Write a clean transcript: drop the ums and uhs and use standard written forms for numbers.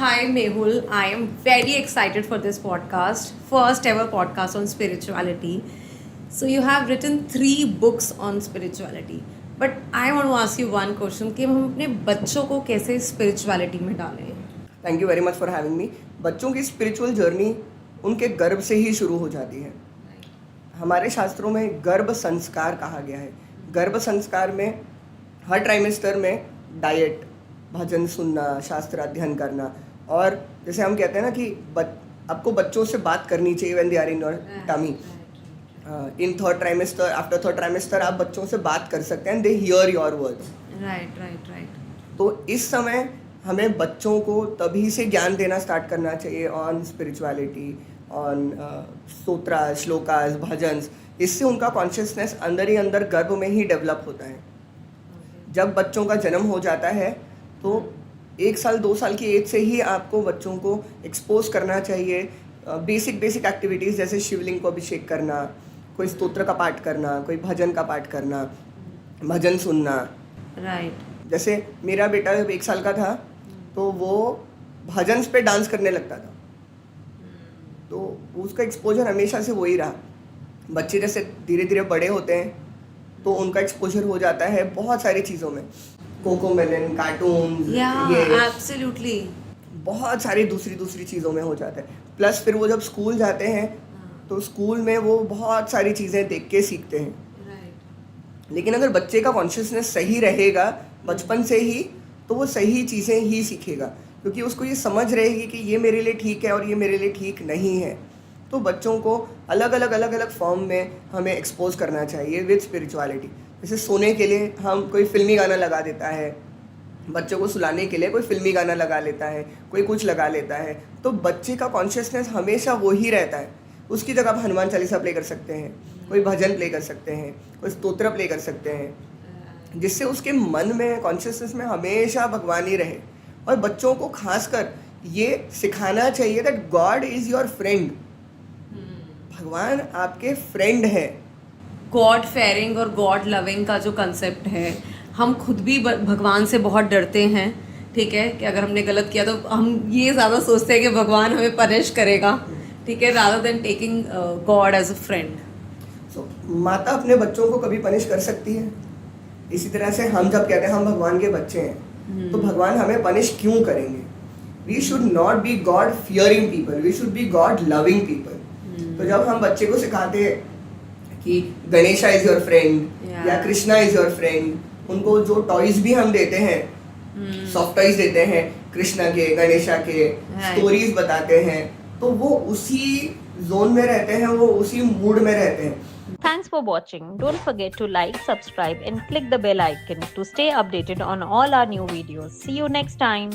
Hi Mehul, I am very excited for this podcast, first ever podcast on spirituality. So you have written 3 books on spirituality, but I want to ask you one question कि हम अपने बच्चों को कैसे spirituality में डालें? Thank you very much for having me. बच्चों की स्पिरिचुअल जर्नी उनके गर्भ से ही शुरू हो जाती है। हमारे शास्त्रों में गर्भ संस्कार कहा गया है। गर्भ संस्कार में हर ट्राइमेस्टर में डाइट, भजन सुनना, शास्त्र अध्ययन करना, और जैसे हम कहते हैं ना कि आपको बच्चों से बात करनी चाहिए when they are in your tummy. In third trimester, after third trimester आप बच्चों से बात कर सकते हैं, they hear your words. Right. तो इस समय हमें बच्चों को तभी से ज्ञान देना स्टार्ट करना चाहिए ऑन स्पिरिचुअलिटी, ऑन स्तोत्रा, श्लोकास, भजन्स। इससे उनका कॉन्शियसनेस अंदर ही अंदर गर्भ में ही डेवलप होता है। जब बच्चों का जन्म हो जाता है तो 1 साल 2 साल की एज से ही आपको बच्चों को एक्सपोज करना चाहिए बेसिक एक्टिविटीज़, जैसे शिवलिंग को अभिषेक करना, कोई स्तोत्र का पाठ करना, कोई भजन का पाठ करना, भजन सुनना। राइट। जैसे मेरा बेटा जब 1 साल का था तो वो भजन्स पे डांस करने लगता था, तो उसका एक्सपोजर हमेशा से वही रहा। बच्चे जैसे धीरे धीरे बड़े होते हैं तो उनका एक्सपोजर हो जाता है बहुत सारी चीज़ों में, कोकोमेलन, कार्टून, ये एब्सोल्युटली। बहुत सारी दूसरी चीज़ों में हो जाता है। प्लस फिर वो जब स्कूल जाते हैं तो स्कूल में वो बहुत सारी चीज़ें देख के सीखते हैं। राइट। लेकिन अगर बच्चे का कॉन्शियसनेस सही रहेगा बचपन से ही, तो वो सही चीज़ें ही सीखेगा, क्योंकि उसको ये समझ रहेगी कि ये मेरे लिए ठीक है और ये मेरे लिए ठीक नहीं है। तो बच्चों को अलग अलग फॉर्म में हमें एक्सपोज करना चाहिए विद स्पिरिचुअलिटी। जैसे सोने के लिए हम कोई फिल्मी गाना लगा देता है, बच्चों को सुलाने के लिए कोई फिल्मी गाना लगा लेता है, कोई कुछ लगा लेता है, तो बच्चे का कॉन्शियसनेस हमेशा वो ही रहता है। उसकी जगह आप हनुमान चालीसा प्ले कर सकते हैं, कोई भजन प्ले कर सकते हैं, कोई स्तोत्र प्ले कर सकते हैं, जिससे उसके मन में, कॉन्शियसनेस में हमेशा भगवान ही रहे। और बच्चों को खासकर ये सिखाना चाहिए that God is your friend. भगवान आपके फ्रेंड है। गॉड फेयरिंग और गॉड लविंग का जो कंसेप्ट है, हम खुद भी भगवान से बहुत डरते हैं, ठीक है, कि अगर हमने गलत किया तो हम ये ज़्यादा सोचते हैं कि भगवान हमें पनिश करेगा, ठीक है, rather than taking God as a friend. So माता अपने बच्चों को कभी पनिश कर सकती है। इसी तरह से हम जब कहते हैं हम भगवान के बच्चे हैं, तो भगवान हमें पनिश क्यों करेंगे? We should not be god fearing people, we should be god loving people. तो जब हम बच्चे को सिखाते हैं कि गणेशा इज योर फ्रेंड या कृष्णा इज योर फ्रेंड, उनको जो टॉयज भी हम देते हैं, सॉफ्ट टॉयज देते हैं कृष्णा के, गणेशा के, स्टोरीज बताते हैं, तो वो उसी जोन में रहते हैं, वो उसी मूड में रहते हैं। Thanks for watching. Don't forget to like, subscribe and click the bell icon to stay updated on all our new videos. See you next time.